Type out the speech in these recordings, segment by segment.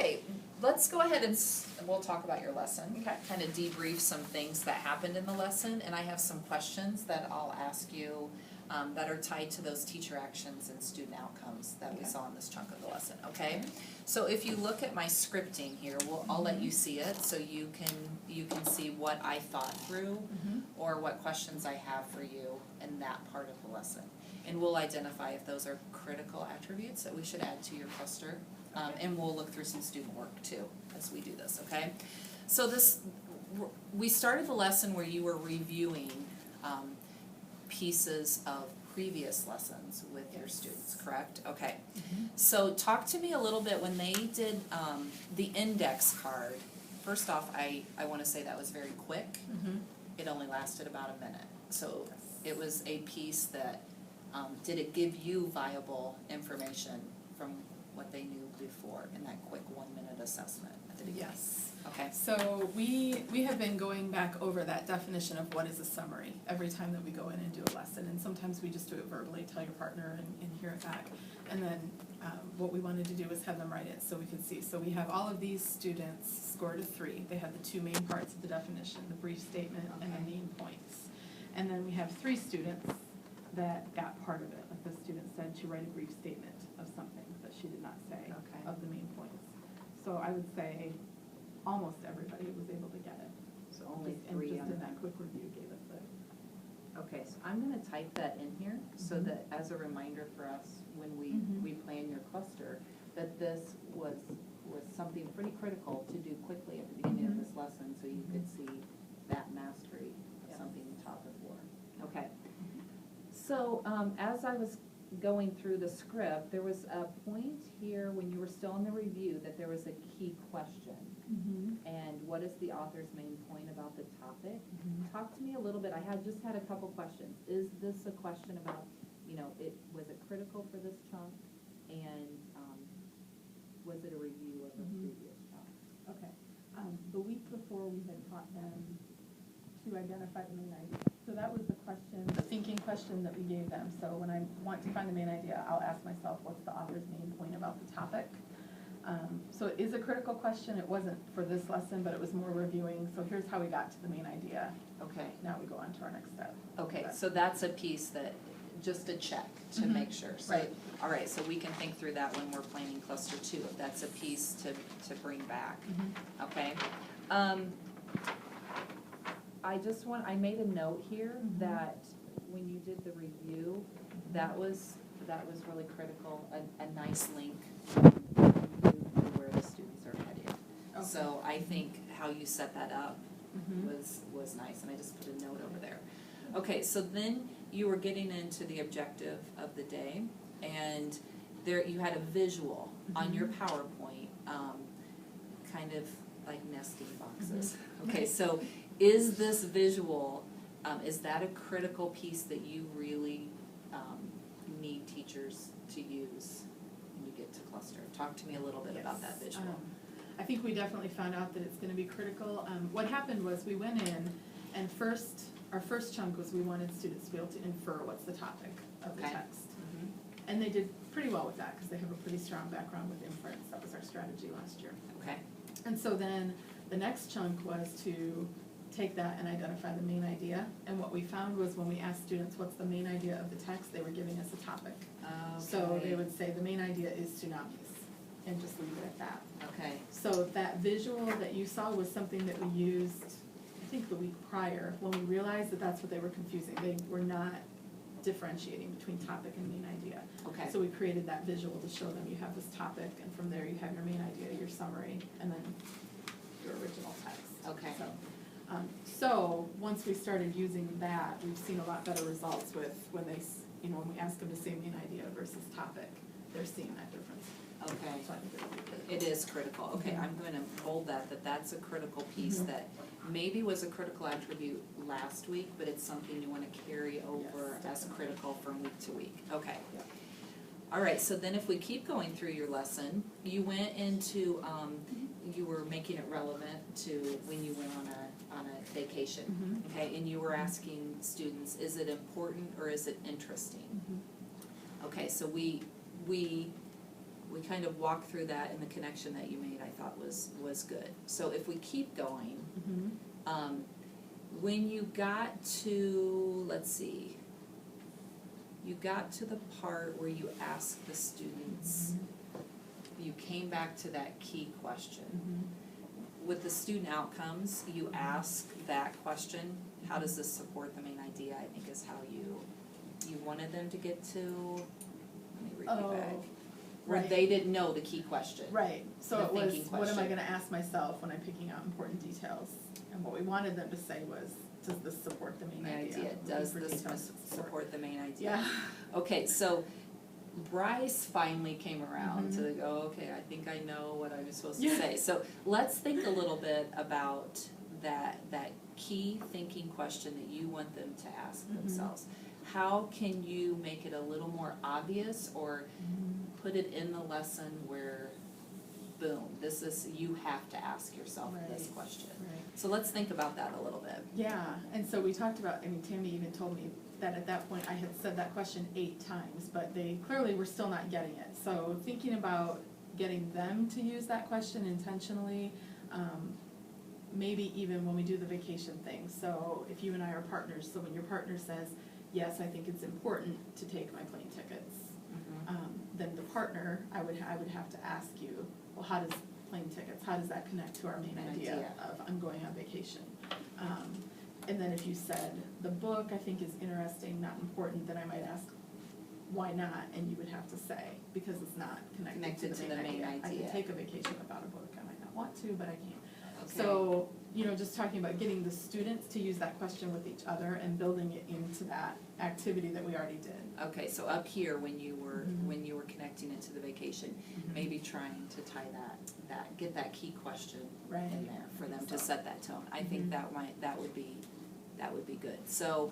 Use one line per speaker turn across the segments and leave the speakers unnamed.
Okay, let's go ahead and we'll talk about your lesson.
Okay.
Kind of debrief some things that happened in the lesson, and I have some questions that I'll ask you that are tied to those teacher actions and student outcomes that we
Okay.
saw in this chunk of the lesson, okay? So if you look at my scripting here, I'll let you see it so you can see what I thought through or what questions I have for you in that part of the lesson. And we'll identify if those are critical attributes that we should add to your cluster. And we'll look through some student work too as we do this, okay? So we started the lesson where you were reviewing pieces of previous lessons with your students, correct? Okay. So talk to me a little bit when they did the index card. First off, I want to say that was very quick. It only lasted about a minute. So it was a piece that, did it give you viable information from what they knew before in that quick 1 minute assessment at the beginning?
Yes.
Okay.
So we have been going back over that definition of what is a summary every time that we go in and do a lesson, and sometimes we just do it verbally, tell your partner and hear it back. And then what we wanted to do was have them write it so we could see. So we have all of these students scored a 3. They had the 2 main parts of the definition, the brief statement and the main points. And then we have 3 students that got part of it. Like the student said to write a brief statement of something that she did not say of the main points. So I would say almost everybody was able to get it.
So only
Just-
3
And
on
just in
that.
that quick review gave us it.
Okay, so I'm gonna type that in here so that as a reminder for us when we plan your cluster, that this was something pretty critical to do quickly at the beginning of this lesson so you could see that mastery of something the topic for. Okay. So as I was going through the script, there was a point here when you were still in the review that there was a key question. And what is the author's main point about the topic? Talk to me a little bit. I just had a couple questions. Is this a question about, was it critical for this chunk? And was it a review of a previous chunk?
Okay. The week before we had taught them to identify the main idea. So that was the question, the thinking question that we gave them. So when I want to find the main idea, I'll ask myself, what's the author's main point about the topic? So it is a critical question. It wasn't for this lesson, but it was more reviewing. So here's how we got to the main idea.
Okay.
Now we go on to our next step.
Okay, so that's a piece that, just a check to make sure. So,
Right.
all right, so we can think through that when we're planning cluster 2, if that's a piece to bring back. Okay.
I made a note here that when you did the review, that was really critical, a nice link to where the students are headed.
Okay.
So I think how you set that up was nice, and I just put a note over there. Okay, so then you were getting into the objective of the day, and there you had a visual on your PowerPoint, kind of like nesting boxes. Okay, so is this visual, is that a critical piece that you really need teachers to use when you get to cluster? Talk to me a little bit about that visual.
I think we definitely found out that it's going to be critical. What happened was we went in, and our first chunk was we wanted students to be able to infer what's the topic of the text. And they did pretty well with that because they have a pretty strong background with inference. That was our strategy last year.
Okay.
And so then the next chunk was to take that and identify the main idea. And what we found was when we asked students what's the main idea of the text, they were giving us a topic. So they would say the main idea is tsunamis, and just leave it at that.
Okay.
So that visual that you saw was something that we used, I think the week prior, when we realized that that's what they were confusing. They were not differentiating between topic and main idea.
Okay.
So we created that visual to show them you have this topic, and from there you have your main idea, your summary, and then your original text.
Okay.
So once we started using that, we've seen a lot better results with when when we ask them to say main idea versus topic, they're seeing that difference.
Okay.
So I think it'll be good.
It is critical. Okay, I'm going to hold that's a critical piece that maybe was a critical attribute last week, but it's something you want to carry over as critical from week to week. Okay.
Yep.
All right, so then if we keep going through your lesson, you went into, you were making it relevant to when you went on a vacation, okay? And you were asking students, is it important or is it interesting? Okay, so we we kind of walked through that, and the connection that you made I thought was good. So if we keep going, when you got to, let's see, you got to the part where you asked the students, you came back to that key question. With the student outcomes, you ask that question, how does this support the main idea, I think is how you wanted them to get to, let me read you back. Where
right.
they didn't know the key question.
Right, so
The
it was,
thinking
what am I
question.
gonna ask myself when I'm picking out important details? And what we wanted them to say was, does this support the main idea?
Does
Looking for
this
details that
support the main idea?
Yeah.
Okay, so Bryce finally came around to go, okay, I think I know what I was supposed to say. So let's think a little bit about that key thinking question that you want them to ask themselves. How can you make it a little more obvious, or put it in the lesson where, boom, this is, you have to ask yourself this question.
Right.
So let's think about that a little bit.
Yeah, and so we talked about, I mean, Tammy even told me that at that point I had said that question 8 times, but they clearly were still not getting it. So thinking about getting them to use that question intentionally, maybe even when we do the vacation thing. So if you and I are partners, so when your partner says, yes, I think it's important to take my plane tickets, then the partner, I would have to ask you, well, how does plane tickets, how does that connect to our main idea of I'm going on vacation? And then if you said, the book I think is interesting, not important, then I might ask, why not? And you would have to say, because it's not connected to the main idea. I can take a vacation without a book, I might not want to, but I can.
Okay.
So, just talking about getting the students to use that question with each other and building it into that activity that we already did.
Okay, so up here, when you were connecting it to the vacation, maybe trying to tie that get that key question in there for them to set that tone. I think that would be good. So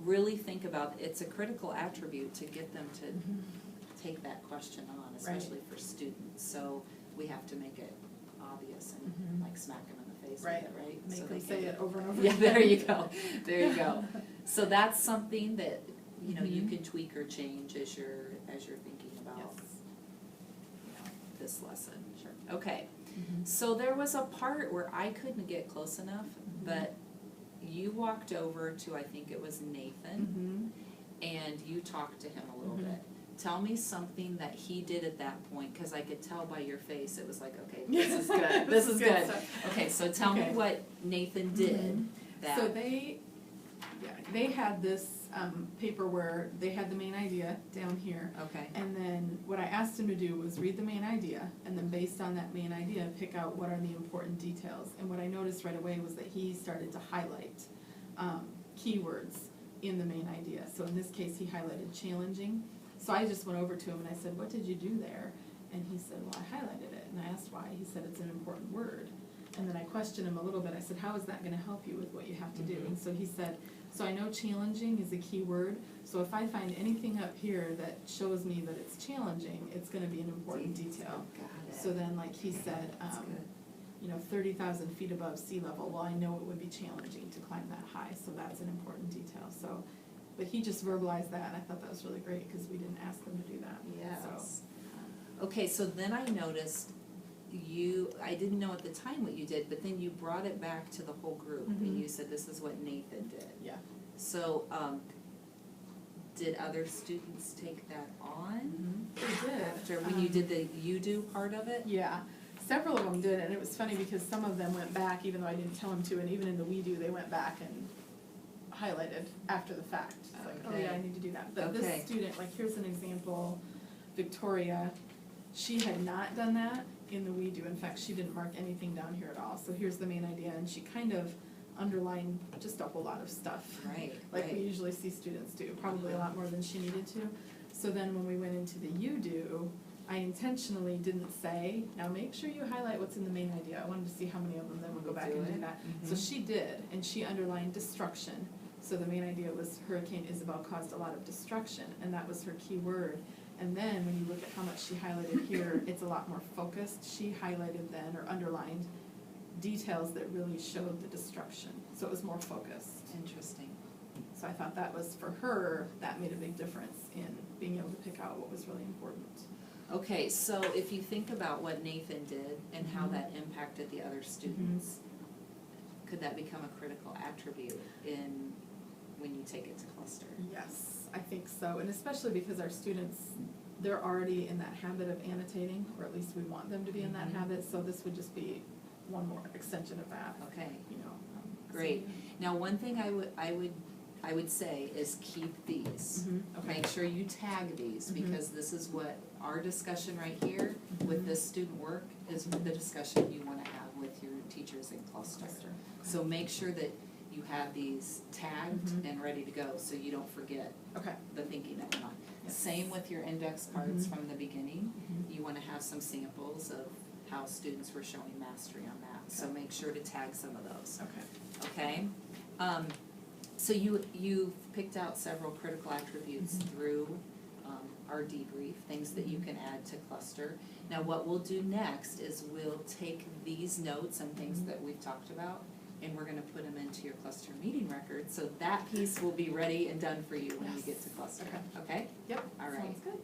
really think about, it's a critical attribute to get them to take that question on, especially for students. So we have to make it obvious and like smack them in the face with it, right?
Make
so
them
they
say
can,
it over and over
yeah,
again.
there you go. There you go. So that's something that you can tweak or change as you're thinking about this lesson.
Sure.
Okay. So there was a part where I couldn't get close enough, but you walked over to, I think it was Nathan, and you talked to him a little bit. Tell me something that he did at that point, because I could tell by your face, it was like, okay, this is good, this is good. Okay, so tell me what Nathan did.
So they had this paper where they had the main idea down here.
Okay.
And then what I asked him to do was read the main idea, and then based on that main idea, pick out what are the important details. And what I noticed right away was that he started to highlight keywords in the main idea. So in this case, he highlighted challenging. So I just went over to him and I said, what did you do there? And he said, well, I highlighted it. And I asked why. He said, it's an important word. And then I questioned him a little bit. I said, how is that going to help you with what you have to do? And so he said, so I know challenging is a key word. So if I find anything up here that shows me that it's challenging, it's going to be an important detail. So then, like he said, 30,000 feet above sea level. Well, I know it would be challenging to climb that high, so that's an important detail. So, but he just verbalized that, and I thought that was really great because we didn't ask them to do that.
Yes.
So,
okay, so then I noticed I didn't know at the time what you did, but then you brought it back to the whole group, and you said this is what Nathan did.
Yeah.
So, did other students take that on?
They did.
After, when you did the you do part of it?
Yeah, several of them did, and it was funny because some of them went back, even though I didn't tell them to, and even in the we do, they went back and highlighted after the fact. It's like, oh yeah, I need to do that. But this student, like here's an example, Victoria, she had not done that in the we do. In fact, she didn't mark anything down here at all. So here's the main idea, and she kind of underlined just a whole lot of stuff.
Right.
Like we usually see students do, probably a lot more than she needed to. So then when we went into the you do, I intentionally didn't say, now make sure you highlight what's in the main idea. I wanted to see how many of them then would go back and do that. So she did, and she underlined destruction. So the main idea was Hurricane Isabel caused a lot of destruction, and that was her key word. And then when you look at how much she highlighted here, it's a lot more focused. She highlighted then, or underlined, details that really showed the destruction. So it was more focused.
Interesting.
So I thought that was, for her, that made a big difference in being able to pick out what was really important.
Okay, so if you think about what Nathan did and how that impacted the other students, could that become a critical attribute in, when you take it to cluster?
Yes, I think so, and especially because our students, they're already in that habit of annotating, or at least we want them to be in that habit, so this would just be one more extension of that,
Okay,
you know.
great. Now, one thing I would say is keep these.
Okay.
Make sure you tag these, because this is what our discussion right here with this student work is the discussion you wanna have with your teachers in cluster. So make sure that you have these tagged and ready to go, so you don't forget
Okay.
the thinking that went on.
Yes.
Same with your index cards from the beginning. You wanna have some samples of how students were showing mastery on that, so make sure to tag some of those,
Okay.
okay? So you've picked out several critical attributes through our debrief, things that you can add to cluster. Now, what we'll do next is we'll take these notes and things that we've talked about, and we're gonna put them into your cluster meeting record, so that piece will be ready and done for you when you get to cluster,
Okay.
okay?
Yep,
All right.
sounds good.